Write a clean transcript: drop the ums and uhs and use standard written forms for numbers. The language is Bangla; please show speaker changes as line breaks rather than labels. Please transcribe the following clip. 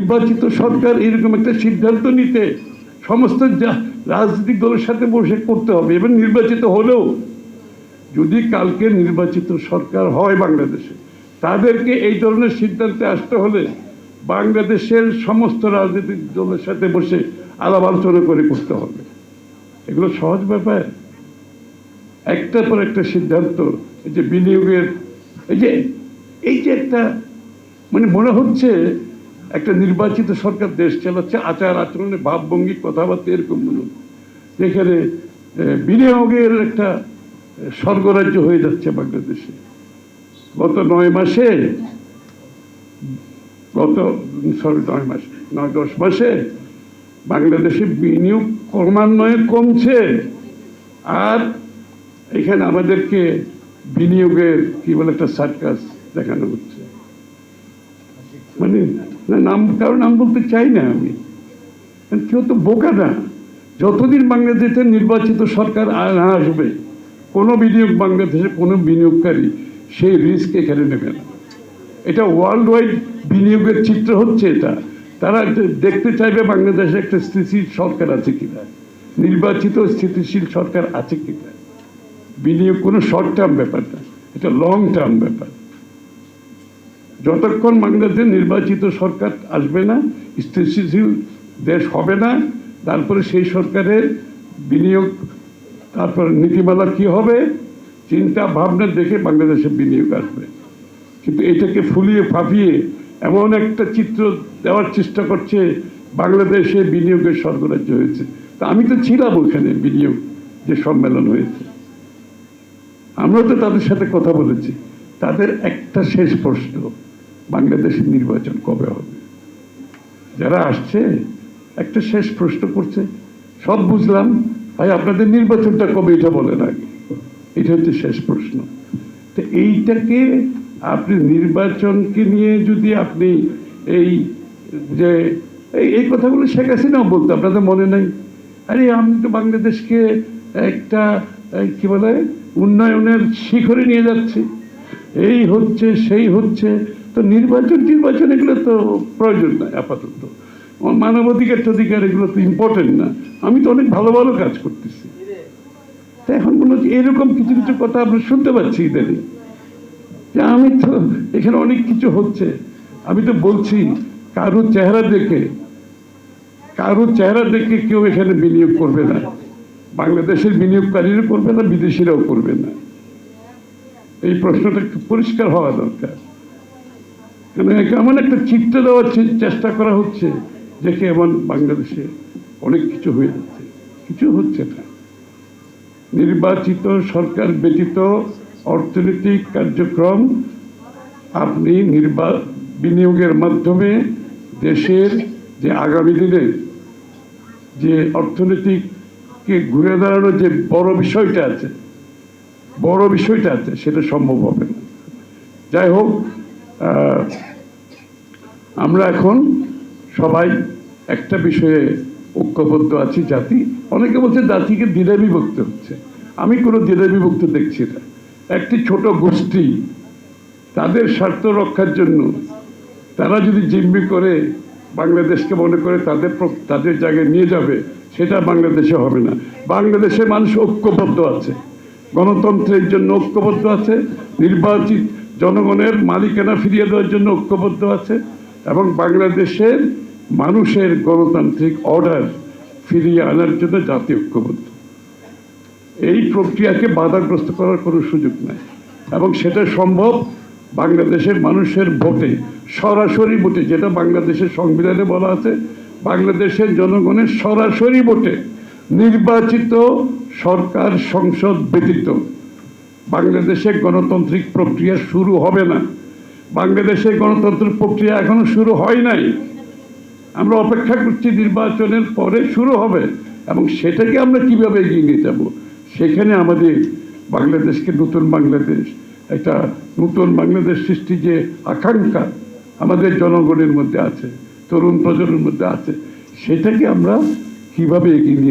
নির্বাচিত সরকার এরকম একটা সিদ্ধান্ত নিতে সমস্ত রাজনৈতিক দলের সাথে বসে করতে হবে। এবং নির্বাচিত হলেও যদি কালকে নির্বাচিত সরকার হয় বাংলাদেশে, তাদেরকে এই ধরনের সিদ্ধান্তে আসতে হলে বাংলাদেশের সমস্ত রাজনৈতিক দলের সাথে বসে আলাপ আলোচনা করে করতে হবে। এগুলো সহজ ব্যাপার? একটার পর একটা সিদ্ধান্ত, এই যে বিনিয়োগের, এই যে একটা মানে মনে হচ্ছে একটা নির্বাচিত সরকার দেশ চালাচ্ছে, আচার আচরণে ভাবভঙ্গি কথাবার্তা এরকম মনে হচ্ছে, যেখানে বিনিয়োগের একটা স্বর্গরাজ্য হয়ে যাচ্ছে বাংলাদেশে। গত 9-10 মাসে বাংলাদেশে বিনিয়োগ ক্রমান্বয়ে কমছে, আর এখানে আমাদেরকে বিনিয়োগের কি বলে একটা সার্কাস দেখানো হচ্ছে। মানে কারো নাম বলতে চাই না আমি, কেউ তো বোকা না। যতদিন বাংলাদেশে নির্বাচিত সরকার না আসবে, কোনো বিনিয়োগ বাংলাদেশে কোনো বিনিয়োগকারী সেই রিস্ক এখানে নেবে না। এটা ওয়ার্ল্ড ওয়াইড বিনিয়োগের চিত্র হচ্ছে এটা। তারা দেখতে চাইবে বাংলাদেশে একটা স্থিতিশীল সরকার আছে কিনা, নির্বাচিত স্থিতিশীল সরকার আছে কিনা। বিনিয়োগ কোনো শর্ট টার্ম ব্যাপার না, এটা লং টার্ম ব্যাপার। যতক্ষণ বাংলাদেশে নির্বাচিত সরকার আসবে না, স্থিতিশীল দেশ হবে না, তারপরে সেই সরকারের বিনিয়োগ, তারপর নীতিমালা কি হবে, চিন্তা ভাবনা দেখে বাংলাদেশে বিনিয়োগ আসবে। কিন্তু এটাকে ফুলিয়ে ফাঁপিয়ে এমন একটা চিত্র দেওয়ার চেষ্টা করছে বাংলাদেশে বিনিয়োগের স্বর্গরাজ্য হয়েছে। তা আমি তো ছিলাম ওখানে, বিনিয়োগ যে সম্মেলন হয়েছে, আমরা তো তাদের সাথে কথা বলেছি। তাদের একটা শেষ প্রশ্ন, বাংলাদেশের নির্বাচন কবে হবে? যারা আসছে একটা শেষ প্রশ্ন করছে। সব বুঝলাম, ভাই আপনাদের নির্বাচনটা কবে এটা বলেন আগে, এটা হচ্ছে শেষ প্রশ্ন। তো এইটাকে আপনি নির্বাচনকে নিয়ে যদি আপনি এই কথাগুলো শেখ হাসিনাও বলতো, আপনাদের মনে নাই? আরে আমি তো বাংলাদেশকে একটা কি বলে উন্নয়নের শিখরে নিয়ে যাচ্ছি, এই হচ্ছে সেই হচ্ছে। তো নির্বাচন এগুলো তো প্রয়োজন নাই আপাতত। মানবাধিকার অধিকার এগুলো তো ইম্পর্টেন্ট না, আমি তো অনেক ভালো ভালো কাজ করতেছি। তো এখন মনে হচ্ছে এরকম কিছু কিছু কথা আমরা শুনতে পাচ্ছি ইদানিং, যে আমি তো এখানে অনেক কিছু হচ্ছে। আমি তো বলছি কারো চেহারা দেখে কেউ এখানে বিনিয়োগ করবে না, বাংলাদেশের বিনিয়োগকারীরা করবে না, বিদেশিরাও করবে না। এই প্রশ্নটা পরিষ্কার হওয়া দরকার। কেন এমন একটা চিত্র দেওয়ার চেষ্টা করা হচ্ছে দেখে এমন বাংলাদেশে অনেক কিছু হয়ে যাচ্ছে, কিছু হচ্ছে না। নির্বাচিত সরকার ব্যতীত অর্থনৈতিক কার্যক্রম আপনি বিনিয়োগের মাধ্যমে দেশের যে আগামী দিনে যে অর্থনীতিকে ঘুরে দাঁড়ানোর যে বড় বিষয়টা আছে সেটা সম্ভব হবে না। যাই হোক, আমরা এখন সবাই একটা বিষয়ে ঐক্যবদ্ধ আছি। জাতি, অনেকে বলছে জাতিকে দ্বিধাবিভক্ত হচ্ছে, আমি কোনো দ্বিধাবিভক্ত দেখছি না। একটি ছোট গোষ্ঠী তাদের স্বার্থ রক্ষার জন্য তারা যদি জিম্মি করে বাংলাদেশকে মনে করে তাদের জায়গায় নিয়ে যাবে, সেটা বাংলাদেশে হবে না। বাংলাদেশের মানুষ ঐক্যবদ্ধ আছে, গণতন্ত্রের জন্য ঐক্যবদ্ধ আছে, নির্বাচিত জনগণের মালিকানা ফিরিয়ে দেওয়ার জন্য ঐক্যবদ্ধ আছে, এবং বাংলাদেশের মানুষের গণতান্ত্রিক অর্ডার ফিরিয়ে আনার জন্য জাতি ঐক্যবদ্ধ। এই প্রক্রিয়াকে বাধাগ্রস্ত করার কোনো সুযোগ নাই, এবং সেটা সম্ভব বাংলাদেশের মানুষের ভোটে, সরাসরি ভোটে, যেটা বাংলাদেশের সংবিধানে বলা আছে, বাংলাদেশের জনগণের সরাসরি ভোটে নির্বাচিত সরকার সংসদ ব্যতীত বাংলাদেশে গণতান্ত্রিক প্রক্রিয়া শুরু হবে না। বাংলাদেশের গণতন্ত্রের প্রক্রিয়া এখনো শুরু হয় নাই, আমরা অপেক্ষা করছি নির্বাচনের পরে শুরু হবে, এবং সেটাকে আমরা কিভাবে এগিয়ে নিয়ে যাব, সেখানে আমাদের বাংলাদেশকে নতুন বাংলাদেশ, একটা নতুন বাংলাদেশ সৃষ্টি যে আকাঙ্ক্ষা আমাদের জনগণের মধ্যে আছে, তরুণ প্রজন্মের মধ্যে আছে, সেটাকে আমরা কিভাবে এগিয়ে নিয়ে